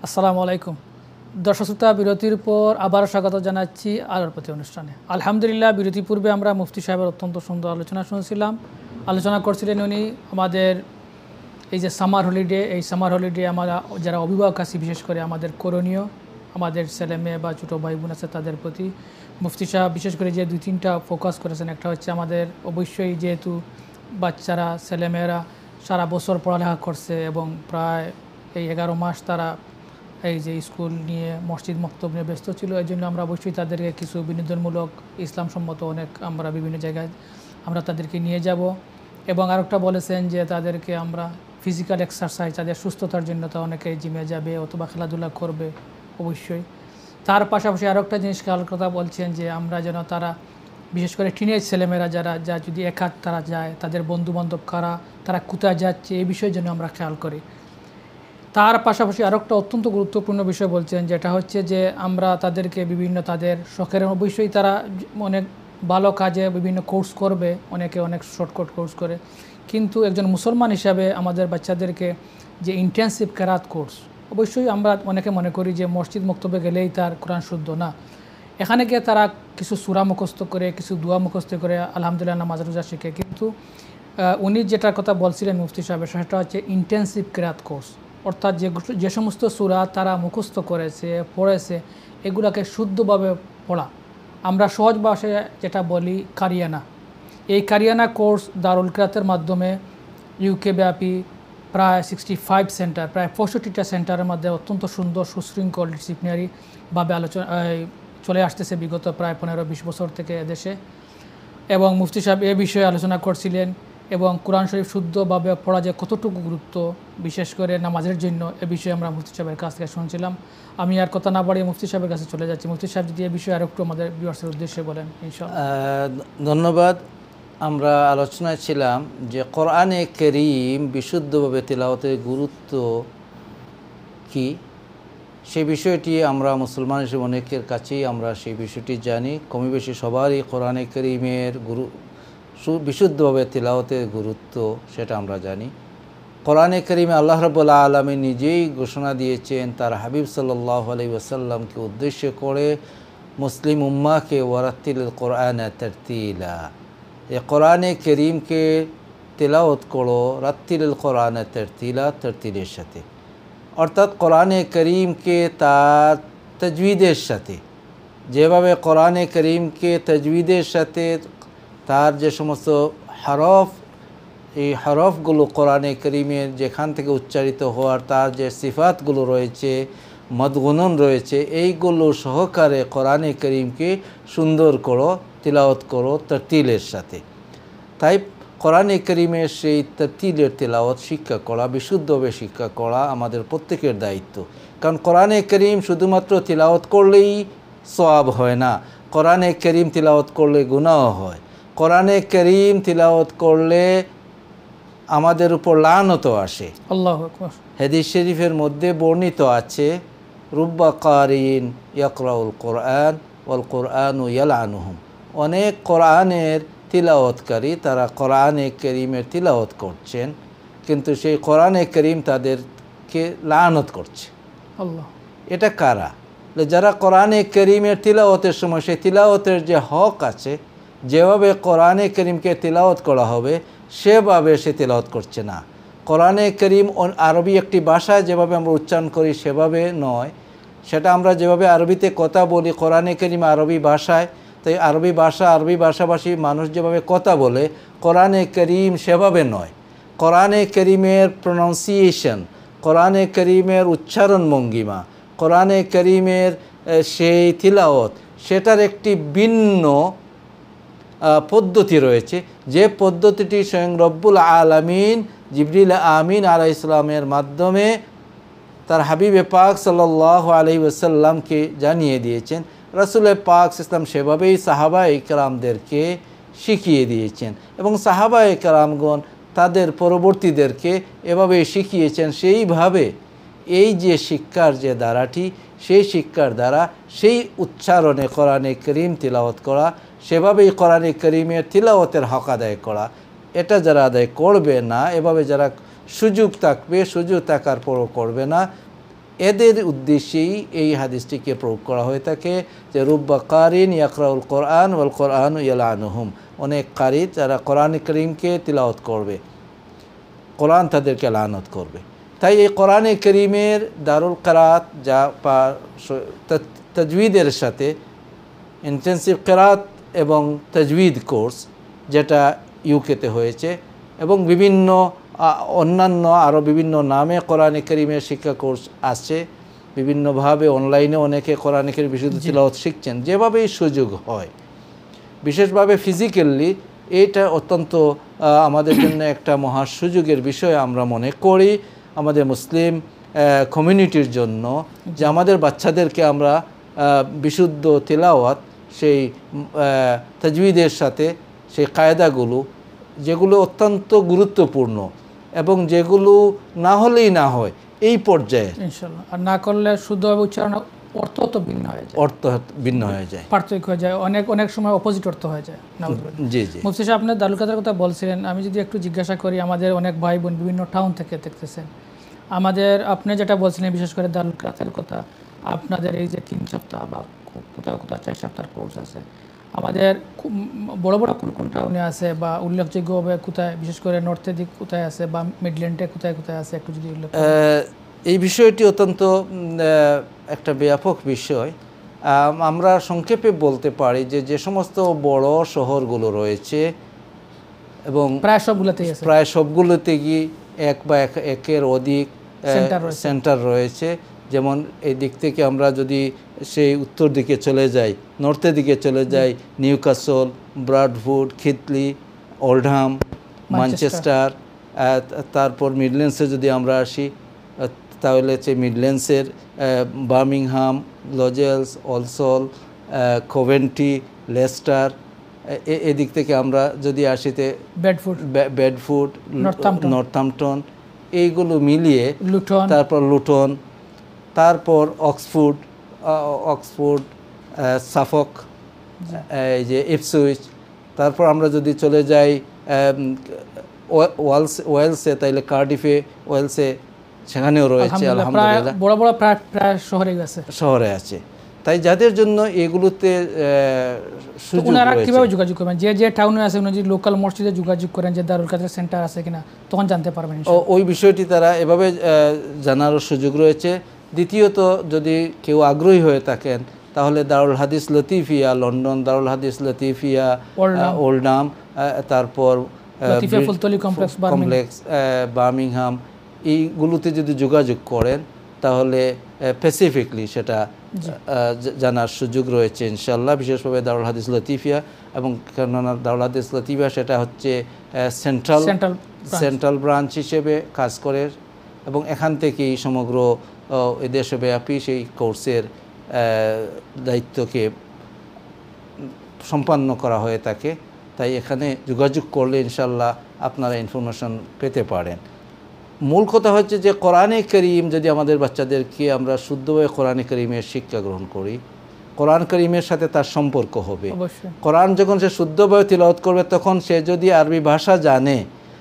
আসসালামু আলাইকুম। দর্শক শ্রোতা, বিরতির পর আবারও স্বাগত জানাচ্ছি আলোর প্রতি অনুষ্ঠানে। আলহামদুলিল্লাহ, বিরতির পূর্বে আমরা মুফতি সাহেবের অত্যন্ত সুন্দর আলোচনা শুনছিলাম। আলোচনা করছিলেন উনি আমাদের এই যে সামার হলিডে, এই সামার হলিডে আমরা যারা অভিভাবক আছি, বিশেষ করে আমাদের করণীয়, আমাদের ছেলে মেয়ে বা ছোটো ভাই বোন আছে তাদের প্রতি মুফতি সাহেব বিশেষ করে যে দুই তিনটা ফোকাস করেছেন। একটা হচ্ছে আমাদের অবশ্যই যেহেতু বাচ্চারা ছেলেমেয়েরা সারা বছর পড়ালেখা করছে এবং প্রায় এই 11 মাস তারা এই যে স্কুল নিয়ে মসজিদ মক্তব নিয়ে ব্যস্ত ছিল, এই জন্য আমরা অবশ্যই তাদেরকে কিছু বিনোদনমূলক ইসলামসম্মত অনেক আমরা বিভিন্ন জায়গায় আমরা তাদেরকে নিয়ে যাব। এবং আরেকটা বলেছেন যে তাদেরকে আমরা ফিজিক্যাল এক্সারসাইজ, তাদের সুস্থতার জন্য তা অনেকে জিমে যাবে অথবা খেলাধুলা করবে অবশ্যই। তার পাশাপাশি আরও একটা জিনিস খেয়াল কথা বলছেন যে আমরা যেন তারা বিশেষ করে টিনেজ ছেলেমেয়েরা যা যদি একাত তারা যায়, তাদের বন্ধুবান্ধব কারা, তারা কোথায় যাচ্ছে, এই বিষয়ের জন্য আমরা খেয়াল করি। তার পাশাপাশি আরও একটা অত্যন্ত গুরুত্বপূর্ণ বিষয় বলছেন, যেটা হচ্ছে যে আমরা তাদেরকে বিভিন্ন তাদের শখের, অবশ্যই তারা অনেক ভালো কাজে বিভিন্ন কোর্স করবে, অনেকে অনেক শর্টকাট কোর্স করে, কিন্তু একজন মুসলমান হিসাবে আমাদের বাচ্চাদেরকে যে ইন্টেন্সিভ কেরাত কোর্স, অবশ্যই আমরা অনেকে মনে করি যে মসজিদ মক্তবে গেলেই তার কোরআন শুদ্ধ না। এখানে গিয়ে তারা কিছু সূরা মুখস্থ করে, কিছু দোয়া মুখস্থ করে আলহামদুলিল্লাহ নামাজ রোজা শিখে, কিন্তু উনি যেটার কথা বলছিলেন মুফতি সাহেব, সেটা হচ্ছে ইন্টেন্সিভ কেরাত কোর্স। অর্থাৎ যে সমস্ত সূরা তারা মুখস্থ করেছে, পড়েছে, এগুলাকে শুদ্ধভাবে পড়া। আমরা সহজ ভাষায় যেটা বলি কারিয়ানা। এই কারিয়ানা কোর্স দারুল কিরাতের মাধ্যমে ইউকে ব্যাপী প্রায় 65 সেন্টার, প্রায় 65টা সেন্টারের মধ্যে অত্যন্ত সুন্দর সুশৃঙ্খল ডিসিপ্লিনারিভাবে আলোচনা চলে আসতেছে বিগত প্রায় 15-20 বছর থেকে এদেশে। এবং মুফতি সাহেব এ বিষয়ে আলোচনা করছিলেন এবং কোরআন শরীফ শুদ্ধভাবে পড়া যে কতটুকু গুরুত্ব, বিশেষ করে নামাজের জন্য, এ বিষয়ে আমরা মুফতি সাহেবের কাছ থেকে শুনছিলাম। আমি আর কথা না বাড়িয়ে মুফতি সাহেবের কাছে চলে যাচ্ছি। মুফতি সাহেব যদি এ বিষয়ে আর একটু আমাদের ভিউয়ার্সের উদ্দেশ্যে বলেন ইনশাআল্লাহ। ধন্যবাদ। আমরা আলোচনায় ছিলাম যে কোরআনে কারীম বিশুদ্ধভাবে তিলাওয়াতের গুরুত্ব কি, সেই বিষয়টি আমরা মুসলমান হিসেবে অনেকের কাছেই আমরা সেই বিষয়টি জানি। কমই বেশি সবারই কোরআনে কারীমের বিশুদ্ধভাবে তিলাওয়াতের গুরুত্ব সেটা আমরা জানি। কোরআনে কারীমে আল্লাহ রাব্বুল আলামিন নিজেই ঘোষণা দিয়েছেন তার হাবিব সাল্লাল্লাহু আলাইহি ওয়াসাল্লামকে উদ্দেশ্য করে, মুসলিম উম্মাহকে ওয়ারাত্তিলিল কোরআন তারতিলা, এ কোরআনে কারীমকে তিলাওয়াত করো, রাত্তিলিল কোরআন তারতিলা, তারতিলের সাথে, অর্থাৎ কোরআনে কারীমকে তার তাজবিদের সাথে, যেভাবে কোরআনে কারীমকে তাজবিদের সাথে তার যে সমস্ত হরফ, এই হরফগুলো কোরআনে কারীমের যেখান থেকে উচ্চারিত হওয়ার তার যে সিফাতগুলো রয়েছে, মদগুনন রয়েছে, এইগুলো সহকারে কোরআনে কারীমকে সুন্দর করো, তিলাওয়াত করো তারতিলের সাথে। তাই কোরআনে কারীমের সেই তারতিলের তিলাওয়াত শিক্ষা করা, বিশুদ্ধভাবে শিক্ষা করা আমাদের প্রত্যেকের দায়িত্ব। কারণ কোরআনে কারীম শুধুমাত্র তিলাওয়াত করলেই সওয়াব হয় না, কোরআনে কারীম তিলাওয়াত করলে গুনাহ হয়। কোরআনে কারীম তিলাওয়াত করলে আমাদের উপর লানতও আসে। আল্লাহু আকবার। হাদিস শরীফের মধ্যে বর্ণিত আছে, রুব্বা কারিন ইয়াকরাউল কোরআন ওয়াল কোরআনু ইয়ালআনুহুম, অনেক কোরআনের তিলাওয়াতকারী তারা কোরআনে কারীমের তিলাওয়াত করছেন, কিন্তু সেই কোরআনে কারীম তাদেরকে লানত করছে। আল্লাহ, এটা কারা? যারা কোরআনে কারীমের তিলাওয়াতের সময় সেই তিলাওয়াতের যে হক আছে, যেভাবে কোরআনে কারীমকে তিলাওয়াত করা হবে সেভাবে সে তিলাওয়াত করছে না। কোরআনে কারীম আরবি একটি ভাষা, যেভাবে আমরা উচ্চারণ করি সেভাবে নয়, সেটা আমরা যেভাবে আরবিতে কথা বলি, কোরআনে কারীম আরবি ভাষায়, তাই আরবি ভাষাভাষী মানুষ যেভাবে কথা বলে, কোরআনে কারীম সেভাবে নয়। কোরআনে কারীমের প্রনাউন্সিয়েশন, কোরআনে কারীমের উচ্চারণ ভঙ্গিমা, কোরআনে কারীমের সেই তিলাওয়াত, সেটার একটি ভিন্ন পদ্ধতি রয়েছে, যে পদ্ধতিটি স্বয়ং রব্বুল আলামিন জিবরিল আমিন আলাইহিস সালামের মাধ্যমে তার হাবিবে পাক সাল্লাল্লাহু আলাইহি ওয়াসাল্লামকে জানিয়ে দিয়েছেন। রাসূল পাক ইসলাম সেভাবেই সাহাবায়ে কেরামদেরকে শিখিয়ে দিয়েছেন এবং সাহাবায়ে কেরামগণ তাদের পরবর্তীদেরকে এভাবেই শিখিয়েছেন। সেইভাবে এই যে শিক্ষার যে ধারাটি, সেই শিক্ষার দ্বারা সেই উচ্চারণে কোরআনে কারীম তিলাওয়াত করা, সেভাবেই কোরআনে কারীমের তিলাওয়াতের হক আদায় করা, এটা যারা আদায় করবে না, এভাবে যারা সুযোগ থাকবে, সুযোগ থাকার পরও করবে না, এদের উদ্দেশ্যেই এই হাদিসটিকে প্রয়োগ করা হয়ে থাকে যে রুব্বা কারিন ইয়াকরাউল কোরআন ওয়াল কোরআন ইয়ালানুহুম, অনেক কারি যারা কোরআন করিমকে তিলাওয়াত করবে, কোরআন তাদেরকে লানত করবে। তাই এই কোরআনে করিমের দারুল কিরাত যা তাজউইদের সাথে ইন্টেন্সিভ কিরাত এবং তাজউইদ কোর্স যেটা ইউকেতে হয়েছে, এবং বিভিন্ন অন্যান্য আরও বিভিন্ন নামে কোরআনে করিমের শিক্ষা কোর্স আছে, বিভিন্নভাবে অনলাইনে অনেকে কোরআনে করিম বিশুদ্ধ তিলাওয়াত শিখছেন, যেভাবেই সুযোগ হয়। বিশেষভাবে ফিজিক্যালি এটা অত্যন্ত আমাদের জন্য একটা মহা সুযোগের বিষয় আমরা মনে করি আমাদের মুসলিম কমিউনিটির জন্য, যে আমাদের বাচ্চাদেরকে আমরা বিশুদ্ধ তিলাওয়াত সেই তাজউইদের সাথে সেই কায়দাগুলো যেগুলো অত্যন্ত গুরুত্বপূর্ণ এবং যেগুলো না হলেই না হয় এই পর্যায়ে, ইনশাআল্লাহ, আর না করলে শুদ্ধভাবে উচ্চারণ অর্থ তো ভিন্ন হয়ে যায়, অর্থ ভিন্ন হয়ে যায়, পার্থক্য হয়ে যায়, অনেক সময় অপোজিট অর্থ হয়ে যায়। জি জি। মুফতি সাহেব, আপনি দারুল কিরাতের কথা বলছিলেন, আমি যদি একটু জিজ্ঞাসা করি, আমাদের অনেক ভাই বোন বিভিন্ন টাউন থেকে দেখতেছেন, আমাদের আপনি যেটা বলছিলেন বিশেষ করে দারুল কিরাতের কথা, আপনাদের এই যে 3 সপ্তাহ বা কোথাও 4 সপ্তাহের কোর্স আছে, আমাদের বড় বড় কোন টাউনে আছে বা উল্লেখযোগ্যভাবে কোথায়, বিশেষ করে নর্থের দিক কোথায় আছে বা মিডল্যান্ডে কোথায় কোথায় আছে, একটু যদি উল্লেখ এই বিষয়টি অত্যন্ত একটা ব্যাপক বিষয়। আমরা সংক্ষেপে বলতে পারি যে যে সমস্ত বড় শহরগুলো রয়েছে এবং প্রায় সবগুলোতে গিয়ে এক বা একের অধিক সেন্টার রয়েছে। যেমন এই দিক থেকে আমরা যদি সেই উত্তর দিকে চলে যাই, নর্থের দিকে চলে যাই, নিউক্যাসল, ব্রাডফোর্ড, খিতলি, ওল্ডহাম, ম্যানচেস্টার, তারপর মিডল্যান্ডসে যদি আমরা আসি তাহলে হচ্ছে মিডল্যান্ডসের বার্মিংহাম, লজেলস, অলসল, কোভেন্ট্রি, লেস্টার, এদিক থেকে আমরা যদি আসিতে বেডফোর্ড, নর্থাম্পটন, এইগুলো মিলিয়ে, তারপর লুটন, তারপর অক্সফোর্ড, সাফক, এই যে ইপসউইচ, তারপর আমরা যদি চলে যাই ওয়েলসে তাইলে কার্ডিফে, ওয়েলসে সেখানেও রয়েছে আলহামদুলিল্লাহ, বড় বড় প্রায় শহরে আছে। তাই যাদের জন্য এগুলোতে সুযোগ রয়েছে, কিভাবে যোগাযোগ করবেন? যে টাউনে আছে উনি যদি লোকাল মসজিদে যোগাযোগ করেন যে দারুল কিরাতের সেন্টার আছে কিনা, তখন জানতে পারবেন ওই বিষয়টি তারা এভাবে জানারও সুযোগ রয়েছে। দ্বিতীয়ত, যদি কেউ আগ্রহী হয়ে থাকেন তাহলে দারুল হাদিস লতিফিয়া লন্ডন, দারুল হাদিস লতিফিয়া ওল্ডহাম, তারপর কমপ্লেক্স বার্মিংহাম, এইগুলোতে যদি যোগাযোগ করেন তাহলে স্পেসিফিকলি সেটা জানার সুযোগ রয়েছে ইনশাআল্লাহ। বিশেষভাবে দারুল হাদিস লতিফিয়া, এবং কেননা দারুল হাদিস লতিফিয়া সেটা হচ্ছে সেন্ট্রাল ব্রাঞ্চ হিসেবে কাজ করে, এবং এখান থেকেই সমগ্র দেশব্যাপী সেই কোর্সের দায়িত্বকে সম্পন্ন করা হয়ে থাকে। তাই এখানে যোগাযোগ করলে ইনশাআল্লাহ আপনারা ইনফরমেশন পেতে পারেন। মূল কথা হচ্ছে যে কোরআনে করিম যদি আমাদের বাচ্চাদেরকে আমরা শুদ্ধভাবে কোরআনে করিমের শিক্ষা গ্রহণ করি, কোরআন করিমের সাথে তার সম্পর্ক হবে। কোরআন যখন সে শুদ্ধভাবে তিলাওয়াত করবে, তখন সে যদি আরবি ভাষা জানে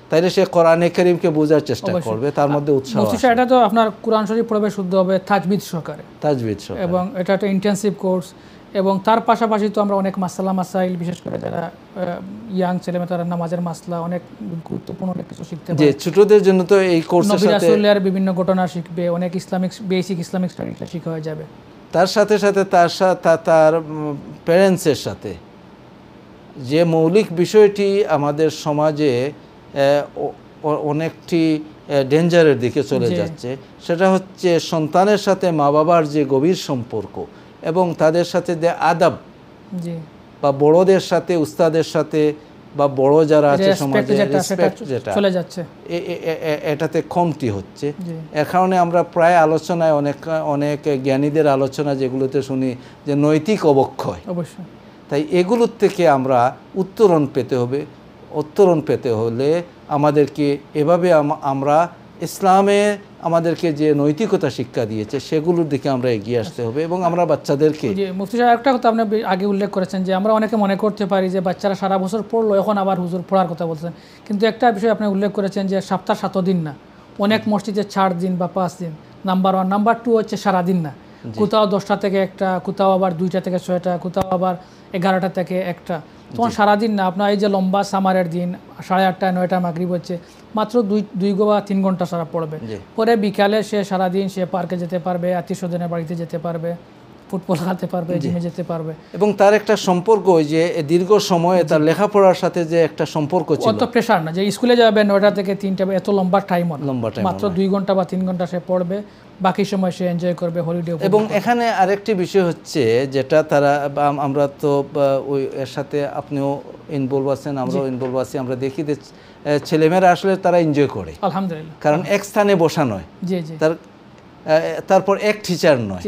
তাইলে সে কোরআনে করিমকে বোঝার চেষ্টা করবে, তার মধ্যে উৎসাহ আসবে। এটা তো আপনার কোরআন শরীফ পড়বে শুদ্ধ হবে তাজবিদ সহকারে, এবং এটা একটা ইন্টেন্সিভ কোর্স, এবং তার পাশাপাশি তো আমরা অনেক মাসাইল, বিশেষ করে যারা ইয়াং ছেলেমেয়ে তারা নামাজের মাসলা অনেক গুরুত্বপূর্ণ অনেক কিছু শিখতে পারে। ছোটদের জন্য তো এই কোর্সের সাথে নবী রাসূলের বিভিন্ন ঘটনা শিখবে, অনেক বেসিক ইসলামিক স্টাডিজ শেখা হয়ে যাবে। তার সাথে সাথে তার প্যারেন্টসের সাথে যে মৌলিক বিষয়টি আমাদের সমাজে অনেকটি ডেঞ্জারের দিকে চলে যাচ্ছে, সেটা হচ্ছে সন্তানের সাথে মা বাবার যে গভীর সম্পর্ক এবং তাদের সাথে যে আদব, বা বড়দের সাথে, উস্তাদের সাথে, বা বড় যারা আছে সমাজে রেসপেক্ট যেটা চলে যাচ্ছে, এটাতে কমতি হচ্ছে। এর কারণে আমরা প্রায় আলোচনায় অনেক জ্ঞানীদের আলোচনা যেগুলোতে শুনি যে নৈতিক অবক্ষয়। তাই এগুলোর থেকে আমরা উত্তরণ পেতে হলে আমাদেরকে এভাবে আমরা ইসলামে আমাদেরকে যে নৈতিকতা শিক্ষা দিয়েছে সেগুলোর দিকে আমরা এগিয়ে আসতে হবে, এবং আমরা বাচ্চাদেরকে। মুফতি সাহেব, একটা কথা আপনি আগে উল্লেখ করেছেন যে আমরা অনেকে মনে করতে পারি যে বাচ্চারা সারা বছর পড়লো, এখন আবার হুজুর পড়ার কথা বলছেন, কিন্তু একটা বিষয় আপনি উল্লেখ করেছেন যে সপ্তাহ 7 দিন না, অনেক মসজিদে 4 দিন বা 5 দিন নাম্বার 1। নাম্বার 2 হচ্ছে সারাদিন না, কোথাও 10টা থেকে 1টা, কোথাও আবার 2টা থেকে 6টা, কোথাও আবার 11টা থেকে 1টা। তখন সারাদিন না, আপনার এই যে লম্বা সামারের দিন 8:30 9টা মাগরিব হচ্ছে, মাত্র 2 বা 3 ঘন্টা সারা পড়বে। পরে বিকালে সে সারাদিন সে পার্কে যেতে পারবে, আত্মীয়স্বজনের বাড়িতে যেতে পারবে, ফুটবল খেলতে পারবে, জিমে যেতে পারবে। এবং তার একটা সম্পর্ক, ওই যে দীর্ঘ সময়ে তার লেখাপড়ার সাথে যে একটা সম্পর্ক ছিল, অত প্রেশার না যে স্কুলে যাবে 9টা থেকে 3টা, এত লম্বা টাইম না, মাত্র 2 ঘন্টা বা 3 ঘন্টা সে পড়বে, বাকি সময় সে এনজয় করবে, হলিডে। এবং এখানে আরেকটি বিষয় হচ্ছে যেটা তারা, আমরা তো ওই এর সাথে আপনিও ইনভলভ আছেন, আমরাও ইনভলভ আছি, আমরা দেখি যে ছেলেমেয়েরা আসলে তারা এনজয় করে, আলহামদুলিল্লাহ। কারণ এক স্থানে বসা নয়, তারপর এক টিচার নয়।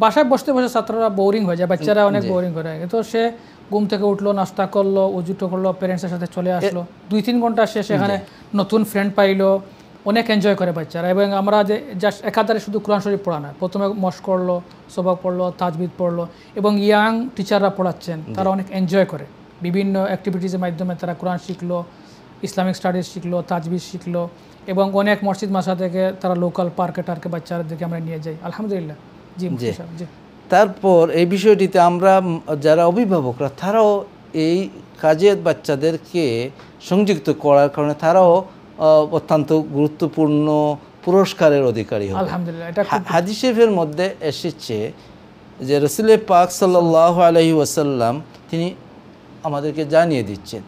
বাসায় বসতে বসে ছাত্ররা বোরিং হয়ে যায়, বাচ্চারা অনেক বোরিং হয়ে যায়। তো সে ঘুম থেকে উঠলো, নাস্তা করলো, উজুটো করলো, প্যারেন্টসের সাথে চলে আসলো, 2-3 ঘন্টা সে সেখানে নতুন ফ্রেন্ড পাইলো, অনেক এনজয় করে বাচ্চারা। এবং আমরা যে জাস্ট একাধারে শুধু কোরআন শরীফ পড়া না, প্রথমে মস্ক করলো, সবক পড়লো, তাজবিদ পড়লো, এবং ইয়াং টিচাররা পড়াচ্ছেন, তারা অনেক এনজয় করে। বিভিন্ন অ্যাক্টিভিটিসের মাধ্যমে তারা কোরআন শিখলো, ইসলামিক স্টাডিজ শিখলো, তাজবিদ শিখলো, এবং অনেক মসজিদ মাসা থেকে তারা লোকাল পার্কে টার্কে বাচ্চাদেরকে আমরা নিয়ে যাই, আলহামদুলিল্লাহ। জি। তারপর এই বিষয়টিতে আমরা যারা অভিভাবকরা, তারাও এই কাজে বাচ্চাদেরকে সংযুক্ত করার কারণে তারাও অত্যন্ত গুরুত্বপূর্ণ পুরস্কারের অধিকারী হবে, আলহামদুলিল্লাহ। হাদিস শরীফের মধ্যে এসেছে যে রাসূল পাক সাল্লাল্লাহু আলাইহি ওয়াসাল্লাম তিনি আমাদেরকে জানিয়ে দিচ্ছেন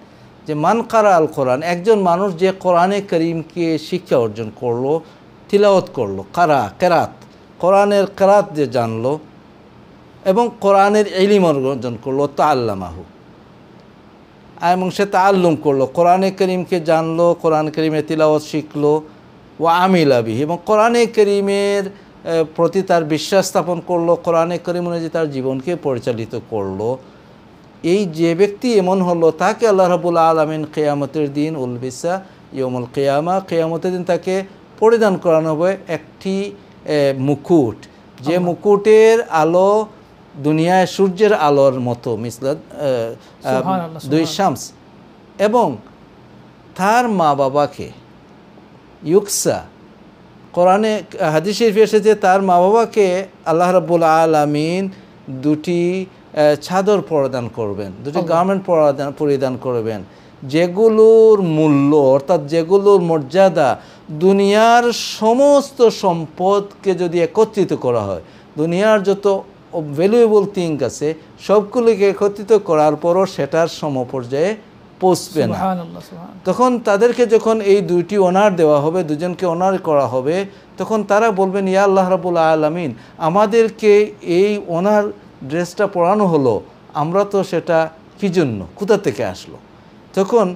যে মান কারা আল কোরআন, একজন মানুষ যে কোরআনে করিমকে শিক্ষা অর্জন করলো, তিলাওয়াত করলো, কেরাত, কোরআনের কেরাত যে জানলো এবং কোরআনের ইলম অর্জন করলো, তাআল্লামাহু, এবং সে তাআল্লুম করলো, কোরআনে করিমকে জানলো, কোরআন করিমের তিলাওয়াত শিখলো, ওয়া আমিলা বিহি, এবং কোরআনে করিমের প্রতি তার বিশ্বাস স্থাপন করলো, কোরআনে করিম অনুযায়ী তার জীবনকে পরিচালিত করলো। এই যে ব্যক্তি এমন হলো, তাকে আল্লাহ রাব্বুল আলামিন কিয়ামতের দিন উলবিসা ইয়াউমুল কিয়ামা, কিয়ামতের দিন তাকে পরিধান করানো হবে একটি মুকুট, যে মুকুটের আলো দুনিয়ায় সূর্যের আলোর মতো, মিসলাদ 2 শামস, এবং তার মা বাবাকে ইউকসা, কোরআনে হাদিস শরীফে এসেছে তার মা বাবাকে আল্লাহ রাব্বুল আলামিন 2টি চাদর প্রদান করবেন, 2টি গার্মেন্ট পরিধান করবেন, যেগুলোর মূল্য, অর্থাৎ যেগুলোর মর্যাদা দুনিয়ার সমস্ত সম্পদকে যদি একত্রিত করা হয়, দুনিয়ার যত ভ্যালুয়েবল থিং আছে সবগুলিকে একত্রিত করার পরও সেটার সমপর্যায়ে পৌঁছবে না। তখন তাদেরকে যখন এই 2টি অনার দেওয়া হবে, দুজনকে অনার করা হবে, তখন তারা বলবেন, ইয়া আল্লাহ রাব্বুল আলামিন, আমাদেরকে এই অনার ড্রেসটা পরানো হলো, আমরা তো সেটা কী জন্য, কোথা থেকে আসলো? তখন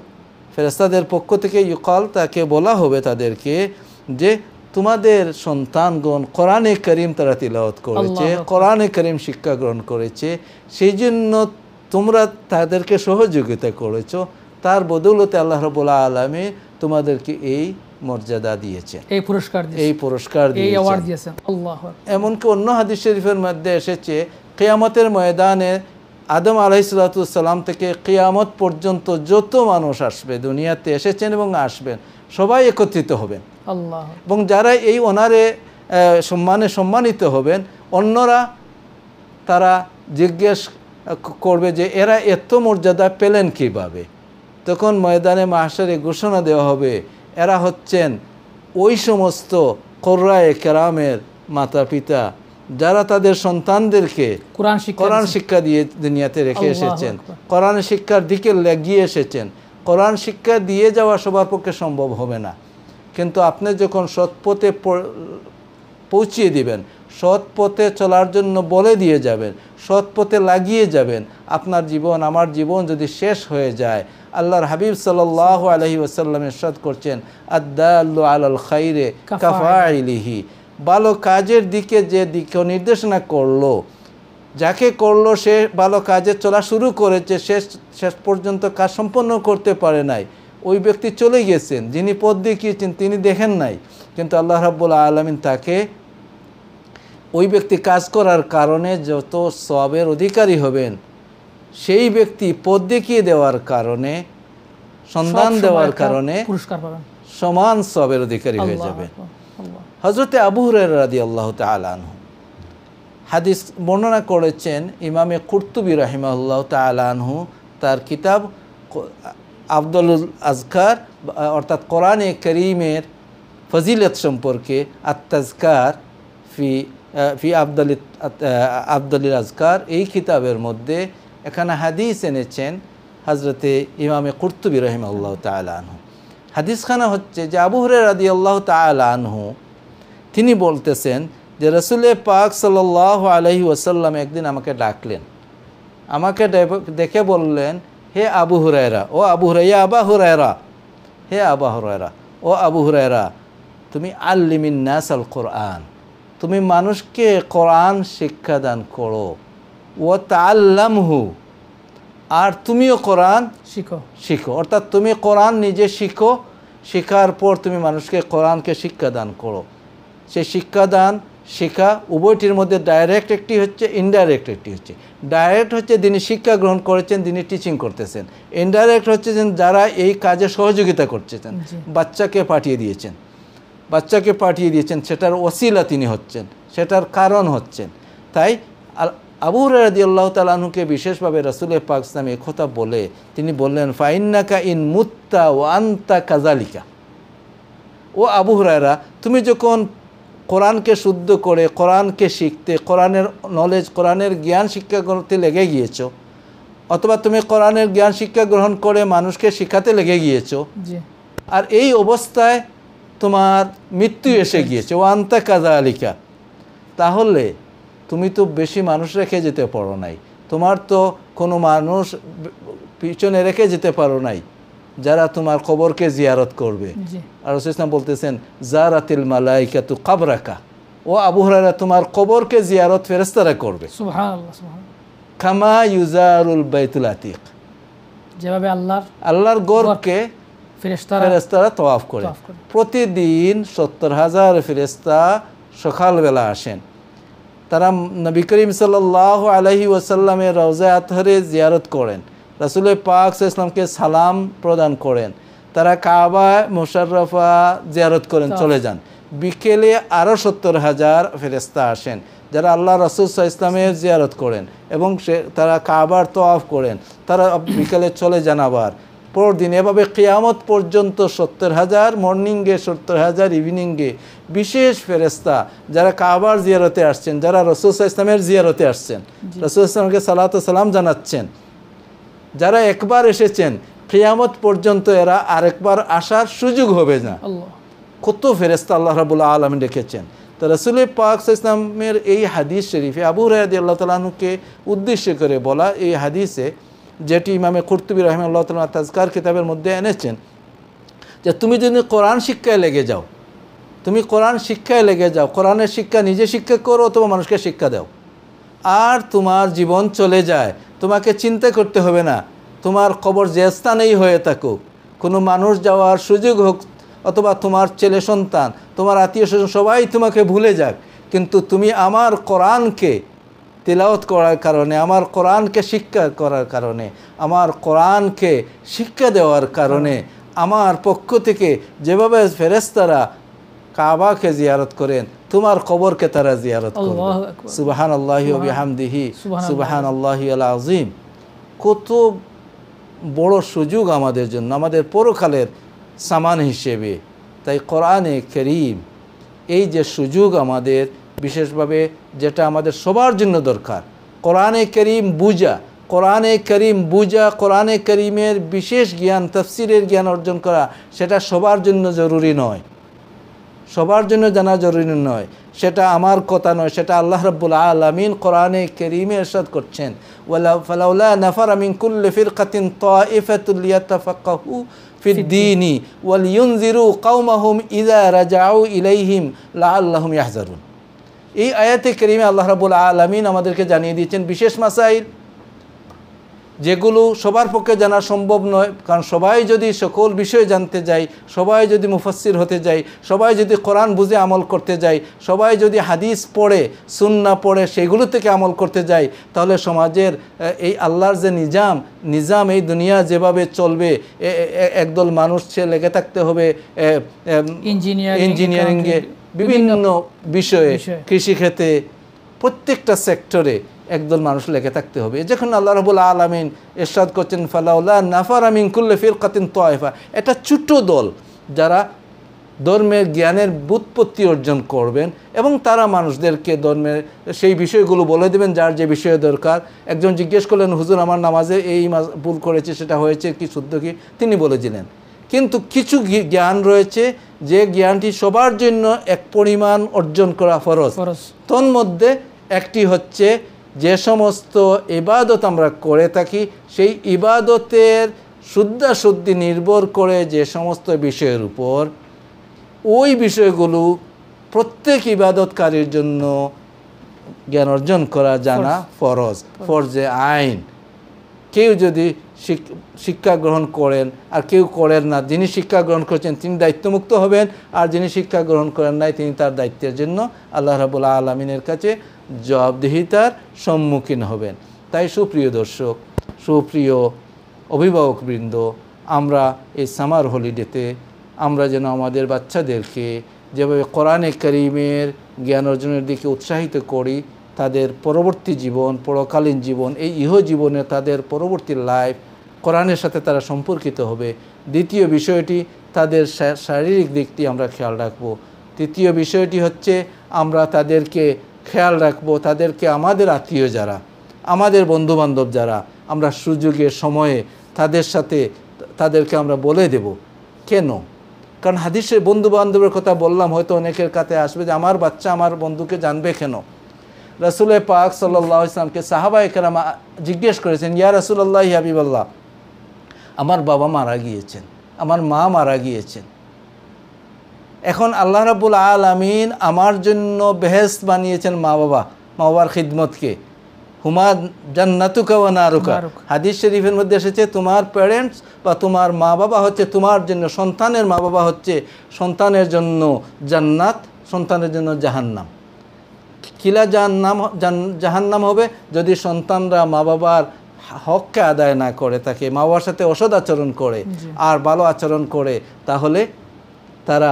ফেরেশতাদের পক্ষ থেকে ইউকাল, তাকে বলা হবে তাদেরকে যে তোমাদের সন্তানগণ কোরআনে করিম তারা তিলাওয়াত করেছে, কোরআনে করিম শিক্ষা গ্রহণ করেছে, সেই জন্য তোমরা তাদেরকে সহযোগিতা করেছো, তার বদৌলতে আল্লাহ রাব্বুল আলামিন তোমাদেরকে এই মর্যাদা দিয়েছে, এই পুরস্কার দিয়েছে। এমনকি অন্য হাদিস শরীফের মধ্যে এসেছে কিয়ামতের ময়দানে আদম আলাইহিসসালাম থেকে কিয়ামত পর্যন্ত যত মানুষ আসবে, দুনিয়াতে এসেছেন এবং আসবেন, সবাই একত্রিত হবেন, এবং যারা এই অনারে সম্মানিত হবেন, অন্যরা তারা জিজ্ঞেস করবে যে এরা এত মর্যাদা পেলেন কিভাবে? তখন ময়দানে মাহশারে ঘোষণা দেওয়া হবে, এরা হচ্ছেন ওই সমস্ত কুররায়ে কেরামের মাতা পিতা যারা তাদের সন্তানদেরকে কোরআন শিক্ষা দিয়ে দুনিয়াতে রেখে এসেছেন, কোরআন শিক্ষার দিকে লেগিয়ে এসেছেন। কোরআন শিক্ষা দিয়ে যাওয়া সবার পক্ষে সম্ভব হবে না, কিন্তু আপনি যখন সৎ পথে পৌঁছিয়ে দিবেন, সৎ পথে চলার জন্য বলে দিয়ে যাবেন, সৎ পথে লাগিয়ে যাবেন, আপনার জীবন আমার জীবন যদি শেষ হয়ে যায়, আল্লাহর হাবিব সাল্লাল্লাহু আলাইহি ওয়াসাল্লাম ইরশাদ করছেন, আদ-দাল্লু আলাল খাইরে কাফাইলিহি, ভালো কাজের দিকে যে দিকে নির্দেশনা করলো, যাকে করলো সে ভালো কাজে চলা শুরু করেছে, শেষ পর্যন্ত কাজ সম্পন্ন করতে পারে নাই, ওই ব্যক্তি চলে গেছেন, যিনি পথ দেখিয়েছেন তিনি দেখেন নাই, কিন্তু আল্লাহ রাব্বুল আলামিন তাকে, ওই ব্যক্তি কাজ করার কারণে যত সওয়াবের অধিকারী হবেন, সেই ব্যক্তি পথ দেখিয়ে দেওয়ার কারণে, সন্ধান দেওয়ার কারণে পুরস্কার পাবেন, সমান সওয়াবের অধিকারী হয়ে যাবে। হযরতে আবু হুরায়রা রাদিয়াল্লাহু তাআলা আনহু হাদিস বর্ণনা করেছেন ইমামে কুরতুবী রাহিমাহুল্লাহু তাআলা আনহু তার কিতাব আফদলুল আজকার অর্থাৎ কোরআনে কারীমের ফজিলত সম্পর্কে আত-তাজকার ফি আফদলিল আজকার এই কিতাবের মধ্যে এখানে হাদিস এনেছেন হযরতে ইমামে কুরতুবী রাহিমাহুল্লাহু তাআলা আনহু। হাদিসখানা হচ্ছে যে আবু হুরায়রা রাদিয়াল্লাহু তাআলা আনহু তিনি বলতেছেন যে রাসূল পাক সাল্লাল্লাহু আলাইহি ওয়াসাল্লাম একদিন আমাকে ডাকলেন, আমাকে দেখে বললেন, হে আবু হুরায়রা, ও আবু হুরায়রা, আবা হুরায়রা, হে আবা হুরায়রা, ও আবু হুরায়রা, তুমি আল্লিমিন নাস আল কোরআন, তুমি মানুষকে কোরআন শিক্ষাদান করো, ও তাআল্লামহু, আর তুমিও কোরআন শিখো। অর্থাৎ তুমি কোরআন নিজে শিখো, শেখার পর তুমি মানুষকে কোরআনকে শিক্ষাদান করো। সেই শিক্ষাদান শেখা উভয়টির মধ্যে ডাইরেক্ট একটি হচ্ছে, ইনডাইরেক্ট একটি হচ্ছে। ডাইরেক্ট হচ্ছে যিনি শিক্ষা গ্রহণ করেছেন, যিনি টিচিং করতেছেন। ইনডাইরেক্ট হচ্ছে যারা এই কাজে সহযোগিতা করছেন, বাচ্চাকে পাঠিয়ে দিয়েছেন, সেটার ওসিলা তিনি হচ্ছেন, সেটার কারণ হচ্ছেন। তাই আবু হুরায়রা রাদিয়াল্লাহু তাআলা আনহুকে বিশেষভাবে রাসূল পাক সাল্লাল্লাহু আলাইহি ওয়াসাল্লাম কথা বলে তিনি বললেন, ফাইন্নাকা ইন মুত্তা ওয়া আনতা কাযালিকা, ও আবু হুরায়রা, তুমি যখন কোরআনকে শুদ্ধ করে কোরআনকে শিখতে, কোরআনের নলেজ, কোরআনের জ্ঞান শিক্ষা করতে লেগে গিয়েছো, অথবা তুমি কোরআনের জ্ঞান শিক্ষা গ্রহণ করে মানুষকে শিখাতে লেগে গিয়েছো, আর এই অবস্থায় তোমার মৃত্যু এসে গিয়েছে, ও আনতা কাযালিকা, তাহলে তুমি তো বেশি মানুষ রেখে যেতে পারো নাই, তোমার তো কোনো মানুষ পিছনে রেখে যেতে পারো নাই যারা তোমার কবরকে জিয়ারত করবে। আর রাসূল সাল্লাল্লাহু আলাইহি ওয়াসাল্লাম বলতেছেন, জারাতিল মালাইকাতু কবরাকা, ও আবু হুরায়রা, তোমার কবরকে জিয়ারত ফেরেশতারা করবে। সুবহানাল্লাহ, সুবহানাল্লাহ। কামা ইউজারুল বাইতুল আতিক, যেভাবে আল্লাহর ঘরকে ফেরেশতারা তওয়াফ করে। প্রতিদিন ৭০,০০০ ফেরেশতা সকালবেলা আসেন, তারা নবী করিম সাল্লাল্লাহু আলাইহি ওয়াসাল্লামের রওজা আতহারে জিয়ারত করেন, রাসূল পাক সাল্লাল্লাহু আলাইহি ওয়াসাল্লামকে সালাম প্রদান করেন, তারা কাবা মুশাররফা জিয়ারত করেন, চলে যান। বিকেলে আরও ৭০,০০০ ফেরেশতা আসেন যারা আল্লাহ রাসূল সাল্লাল্লাহু আলাইহি ওয়াসাল্লামের জিয়ারত করেন এবং তারা কাবার তওয়াফ করেন, তারা বিকেলে চলে যান আবার পরদিন। এভাবে কিয়ামত পর্যন্ত ৭০,০০০ মর্নিংয়ে, ৭০,০০০ ইভিনিংয়ে বিশেষ ফেরেশতা যারা কাবার জিয়ারতে আসছেন, যারা রাসূল সাল্লাল্লাহু আলাইহি ওয়াসাল্লামের জিয়ারতে আসছেন, রাসূল সাল্লাল্লাহু আলাইহি ওয়াসাল্লামকে সালাত ও সালাম জানাচ্ছেন, যারা একবার এসেছেন কিয়ামত পর্যন্ত এরা আরেকবার আসার সুযোগ হবে না। কত ফেরেশতা আল্লাহ রাব্বুল আলামিন রেখেছেন। তো রাসূল পাক সাল্লাল্লাহু আলাইহি ওয়াসাল্লামের এই হাদিস শরীফে আবু হুরায়রা রাদিয়াল্লাহু তাআলা আনহুকে উদ্দেশ্য করে বলা এই হাদিসে, যেটি ইমামে কুরতুবী রাহিমাহুল্লাহু তাআলা তাজকার কিতাবের মধ্যে এনেছেন, যে তুমি যদি কোরআন শিক্ষায় লেগে যাও, কোরআনের শিক্ষা নিজে শিক্ষা করো অথবা মানুষকে শিক্ষা দাও, আর তোমার জীবন চলে যায়, তোমাকে চিন্তা করতে হবে না, তোমার কবর যে স্থানেই হয়ে থাকুক, কোনো মানুষ যাওয়ার সুযোগ হোক অথবা তোমার ছেলে সন্তান, তোমার আত্মীয় স্বজন সবাই তোমাকে ভুলে যাক, কিন্তু তুমি আমার কোরআনকে তিলাওয়াত করার কারণে, আমার কোরআনকে শিক্ষা করার কারণে, আমার কোরআনকে শিক্ষা দেওয়ার কারণে আমার পক্ষ থেকে যেভাবে ফেরেশতারা কাবাকে জিয়ারত করেন, তোমার কবরকে তারা জিয়ারত করবে। সুবহানাল্লাহি ওয়া বিহামদিহি সুবহানাল্লাহিল আযীম। কত বড় সুযোগ আমাদের জন্য, আমাদের পরকালের সামান হিসেবে। তাই কোরআনে কারীম এই যে সুযোগ আমাদের বিশেষভাবে, যেটা আমাদের সবার জন্য দরকার, কোরআনে কারীম বুঝা, কোরআনে কারীমের বিশেষ জ্ঞান, তাফসীরের জ্ঞান অর্জন করা, সেটা সবার জন্য জরুরি নয়, সবার জন্য জানা জরুরি নয়। সেটা আমার কথা নয়, সেটা আল্লাহ রাব্বুল আলামিন কোরআনে কারীমে ইরশাদ করছেন, ফালাউলা নাফারা মিন কুল্লি ফিরকাতিন তাইফাতুল লিয়াতাফাক্কাহু ফিদ্দীনি ওয়াল ইউনজিরু কওমাহুম ইযা রাজাউ ইলাইহিম লাআল্লাহুম ইয়াহজারুন। এই আয়াতে কারীমে আল্লাহ রাব্বুল আলামিন আমাদেরকে জানিয়ে দিয়েছেন বিশেষ মাসাইল, যেগুলো সবার পক্ষে জানা সম্ভব নয়। কারণ সবাই যদি সকল বিষয় জানতে যায়, সবাই যদি মুফাসসির হতে যায়, সবাই যদি কোরআন বুঝে আমল করতে যায়, সবাই যদি হাদিস পড়ে, সুন্নাহ পড়ে সেগুলো থেকে আমল করতে যায়, তাহলে সমাজের এই আল্লাহর যে নিজাম এই দুনিয়া যেভাবে চলবে, একদল মানুষ লেগে থাকতে হবে ইঞ্জিনিয়ারিংয়ে, বিভিন্ন বিষয়ে, কৃষিক্ষেত্রে, প্রত্যেকটা সেক্টরে একদল মানুষ লেগে থাকতে হবে। যখন আল্লাহ রাব্বুল আলামিন ইরশাদ করছেন ফালাউলা নাফারা মিন কুল্লি ফিরকাতিন তায়ফা, এটা ছোট দল যারা ধর্মের জ্ঞানের ব্যুৎপত্তি অর্জন করবেন এবং তারা মানুষদেরকে ধর্মের সেই বিষয়গুলো বলে দেবেন যার যে বিষয়ে দরকার। একজন জিজ্ঞেস করলেন, হুজুর আমার নামাজে এই ভুল করেছে, সেটা হয়েছে কি, শুদ্ধ কি? তিনি বলেছিলেন। কিন্তু কিছু জ্ঞান রয়েছে যে জ্ঞানটি সবার জন্য এক পরিমাণ অর্জন করা ফরজ। তন্মধ্যে একটি হচ্ছে যে সমস্ত ইবাদত আমরা করে থাকি সেই ইবাদতের শুদ্ধাশুদ্ধি নির্ভর করে যে সমস্ত বিষয়ের উপর, ওই বিষয়গুলো প্রত্যেক ইবাদতকারীর জন্য জ্ঞান অর্জন করা জানা ফরজ, ফরজে আইন। কেউ যদি শিক্ষা গ্রহণ করেন আর কেউ করেন না, যিনি শিক্ষা গ্রহণ করছেন তিনি দায়িত্বমুক্ত হবেন, আর যিনি শিক্ষা গ্রহণ করেন নাই তিনি তার দায়িত্বের জন্য আল্লাহ রাব্বুল আলামিনের কাছে জবাবদিহিতার সম্মুখীন হবেন। তাই সুপ্রিয় দর্শক, সুপ্রিয় অভিভাবকবৃন্দ, আমরা এই সামার হলিডেতে আমরা যেন আমাদের বাচ্চাদেরকে যেভাবে কোরআনে কারীমের জ্ঞান অর্জনের দিকে উৎসাহিত করি, তাদের পরবর্তী জীবন, পরকালীন জীবন, এই ইহজীবনে তাদের পরবর্তী লাইফ কোরআনের সাথে তারা সম্পর্কিত হবে। দ্বিতীয় বিষয়টি, তাদের শারীরিক দিকটি আমরা খেয়াল রাখব। তৃতীয় বিষয়টি হচ্ছে আমরা তাদেরকে খেয়াল রাখব, তাদেরকে আমাদের আত্মীয় যারা, আমাদের বন্ধুবান্ধব যারা, আমরা সুযোগের সময়ে তাদেরকে আমরা বলে দেব। কেন? কারণ হাদিসে বন্ধুবান্ধবের কথা বললাম, হয়তো অনেকের কাছে আসবে যে আমার বাচ্চা আমার বন্ধুকে জানবে কেন? রাসূল পাক সাল্লাল্লাহু আলাইহি ওয়াসাল্লামকে সাহাবায়ে কেরাম জিজ্ঞেস করেছেন, ইয়া রাসূলুল্লাহ, ইয়া হাবিবাল্লাহ, আমার বাবা মারা গিয়েছেন, আমার মা মারা গিয়েছেন, এখন আল্লাহ রাব্বুল আলামিন আমার জন্য বেহেশত বানিয়েছেন মা বাবার খিদমতকে, হুমা জান্নাতুকা ওয়া নারুকা। হাদিস শরীফের মধ্যে এসেছে তোমার প্যারেন্টস বা তোমার মা বাবা হচ্ছে তোমার জন্য, সন্তানের মা বাবা হচ্ছে সন্তানের জন্য জান্নাত, সন্তানের জন্য জাহান্নাম। কিলা জাহান্নাম হবে যদি সন্তানরা মা বাবার হককে আদায় না করে থাকে, মা বাবার সাথে অসৎ আচরণ করে আর ভালো আচরণ করে, তাহলে তারা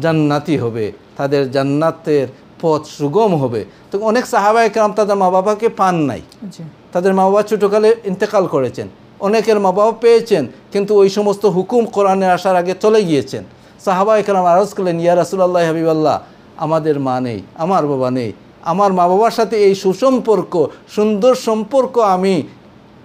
জান্নাতি হবে, তাদের জান্নাতের পথ সুগম হবে। তো অনেক সাহাবায়ে কেরাম তাদের মা বাবাকে পান নাই, তাদের মা বাবা ছোটোকালে ইন্তেকাল করেছেন, অনেকের মা বাবা পেয়েছেন কিন্তু ওই সমস্ত হুকুম কোরআনে আসার আগে চলে গিয়েছেন। সাহাবায়ে কেরাম আরজ করলেন, ইয়া রাসূলুল্লাহ, হাবিবাল্লাহ, আমাদের মা নেই, আমার বাবা নেই, আমার মা বাবার সাথে এই সুসম্পর্ক, সুন্দর সম্পর্ক আমি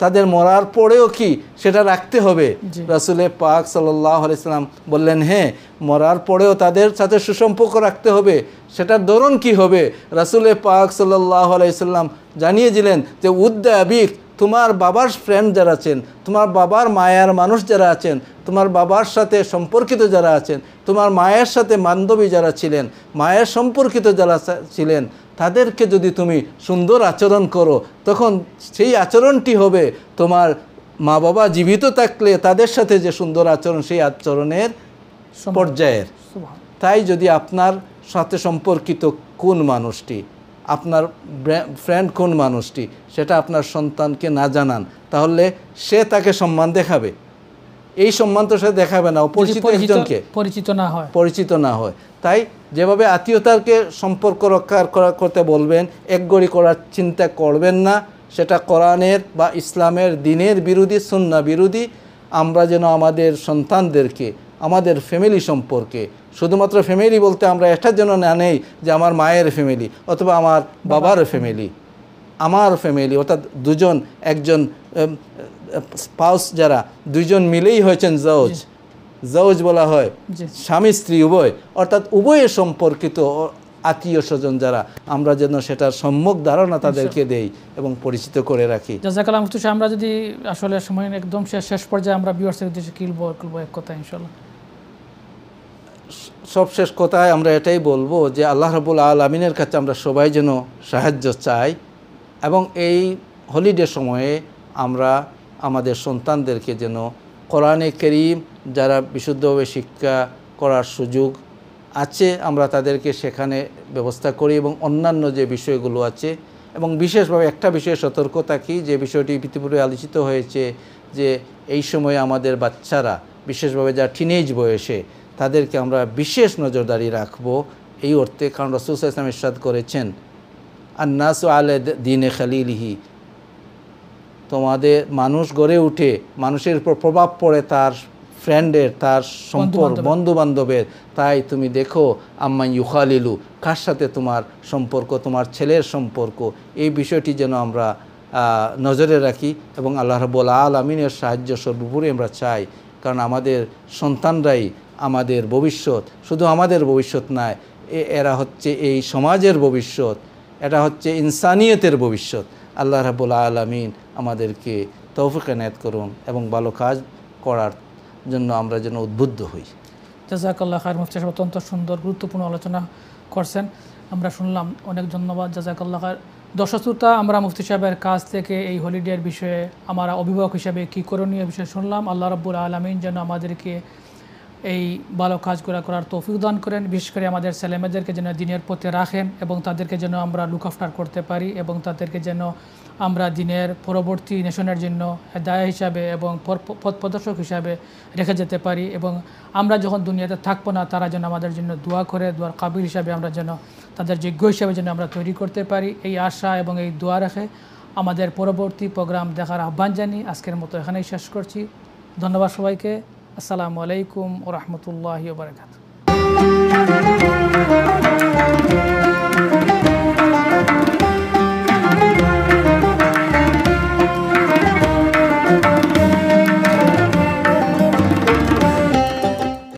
তাদের মরার পরেও কি সেটা রাখতে হবে? রাসূল পাক সাল্লাল্লাহু আলাইহি সাল্লাম বললেন, হ্যাঁ, মরার পরেও তাদের সাথে সুসম্পর্ক রাখতে হবে। সেটার ধরন কি হবে? রাসূল পাক সাল্লাল্লাহু আলাইহি সাল্লাম জানিয়ে দিলেন যে উদ্দা আবিক, তোমার বাবার ফ্রেন্ড যারা আছেন, তোমার বাবার মায়ার মানুষ যারা আছেন, তোমার বাবার সাথে সম্পর্কিত যারা আছেন, তোমার মায়ের সাথে বান্ধবী যারা ছিলেন, মায়ের সম্পর্কিত যারা ছিলেন, তাদেরকে যদি তুমি সুন্দর আচরণ করো, তখন সেই আচরণটি হবে তোমার মা বাবা জীবিত থাকলে তাদের সাথে যে সুন্দর আচরণ, সেই আচরণের পর্যায়ের। তাই যদি আপনার সাথে সম্পর্কিত কোন মানুষটি, আপনার ফ্রেন্ড কোন মানুষটি, সেটা আপনার সন্তানকে না জানান, তাহলে সে তাকে সম্মান দেখাবে, এই সম্মান তো সে দেখাবে না অপরিচিত একজনকে, পরিচিত না হয়। তাই যেভাবে আত্মীয়তাকে সম্পর্ক রক্ষা করতে বলবেন, একগড়ি করার চিন্তা করবেন না, সেটা কোরআনের বা ইসলামের দিনের বিরোধী, সুন্নাহ বিরোধী। আমরা যেন আমাদের সন্তানদেরকে আমাদের ফ্যামিলি সম্পর্কে, শুধুমাত্র ফ্যামিলি বলতে আমরা এটার জন্য না নেই যে আমার মায়ের ফ্যামিলি অথবা আমার বাবার ফ্যামিলি, আমার ফ্যামিলি অর্থাৎ দুজন, একজন স্পাউস যারা দুইজন মিলেই হয়েছেন জওজ বলা হয়, স্বামী স্ত্রী উভয়, অর্থাৎ উভয়ের সম্পর্কিত আত্মীয় স্বজন যারা, আমরা যেন সেটার সম্যক ধারণা তাদেরকে দেই এবং পরিচিত করে রাখি। জাযাকাল্লাহ মুফতি সাহেব, আমরা যদি আসলে সময় একদম শেষ পর্যায়ে আমরা ভিউয়ার্সের উদ্দেশ্যে কি বলবো এক কথা ইনশাআল্লাহ? সবশেষ কথায় আমরা এটাই বলবো যে আল্লাহ রাব্বুল আলামিনের কাছে আমরা সবাই যেন সাহায্য চাই এবং এই হলিডে সময়ে আমরা আমাদের সন্তানদেরকে যেন কোরআনে কারীম যারা বিশুদ্ধভাবে শিক্ষা করার সুযোগ আছে আমরা তাদেরকে সেখানে ব্যবস্থা করি এবং অন্যান্য যে বিষয়গুলো আছে, এবং বিশেষভাবে একটা বিষয়ে সতর্ক থাকি, যে বিষয়টি ইতিপূর্বে আলোচিত হয়েছে যে এই সময়ে আমাদের বাচ্চারা বিশেষভাবে যারা টিনেজ বয়সে, তাদেরকে আমরা বিশেষ নজরদারি রাখব এই অর্থে, কারণ রাসূল সাল্লাল্লাহু আলাইহি ওয়াসাল্লাম ইরশাদ করেছেন আন্নাসু আলা দীনে খালিলিহি, তোমাদের মানুষ গড়ে উঠে, মানুষের উপর প্রভাব পড়ে তার ফ্রেন্ডের, তার সম্পর্ক, বন্ধু বান্ধবের। তাই তুমি দেখো আম্মা ইউখালিলু, কার সাথে তোমার সম্পর্ক, তোমার ছেলের সম্পর্ক, এই বিষয়টি যেন আমরা নজরে রাখি এবং আল্লাহ রাব্বুল আলামিনের সাহায্য সর্বোপরি আমরা চাই। কারণ আমাদের সন্তানরাই আমাদের ভবিষ্যৎ, শুধু আমাদের ভবিষ্যৎ নয়, এরা হচ্ছে এই সমাজের ভবিষ্যৎ, এটা হচ্ছে ইনসানিয়তের ভবিষ্যৎ। আল্লাহ রাব্বুল আলামিন আমাদেরকে তৌফিক এনায়েত করুন এবং ভালো কাজ করার জন্য আমরা যেন উদ্বুদ্ধ হই। জাযাকাল্লাহ খায়র। মুফতি সাহেব অত্যন্ত সুন্দর গুরুত্বপূর্ণ আলোচনা করছেন, আমরা শুনলাম, অনেক ধন্যবাদ। জাযাকাল্লাহ খায়র। দর্শক শ্রোতা, আমরা মুফতি সাহেবের কাছ থেকে এই হলিডের বিষয়ে আমরা অভিভাবক হিসেবে কী করণীয় বিষয়ে শুনলাম। আল্লাহ রাব্বুল আলামিন যেন আমাদেরকে এই ভালো কাজগুলো করার তৌফিক দান করেন, বিশেষ করে আমাদের ছেলেমেয়েদেরকে যেন দিনের পথে রাখেন এবং তাদেরকে যেন আমরা লুক আফটার করতে পারি এবং তাদেরকে যেন আমরা দিনের পরবর্তী নেশনের জন্য হেদায়া হিসাবে এবং পথ প্রদর্শক হিসাবে রেখে যেতে পারি এবং আমরা যখন দুনিয়াতে থাকবো না তারা যেন আমাদের জন্য দোয়া করে, দোয়ার কাবিল হিসাবে আমরা যেন তাদের যোগ্য হিসাবে যেন আমরা তৈরি করতে পারি, এই আশা এবং এই দোয়া রেখে আমাদের পরবর্তী প্রোগ্রাম দেখার আহ্বান জানিয়ে আজকের মতো এখানেই শেষ করছি। ধন্যবাদ সবাইকে। আসসালামু আলাইকুম ওয়া রাহমাতুল্লাহি ওয়া বারাকাতুহু।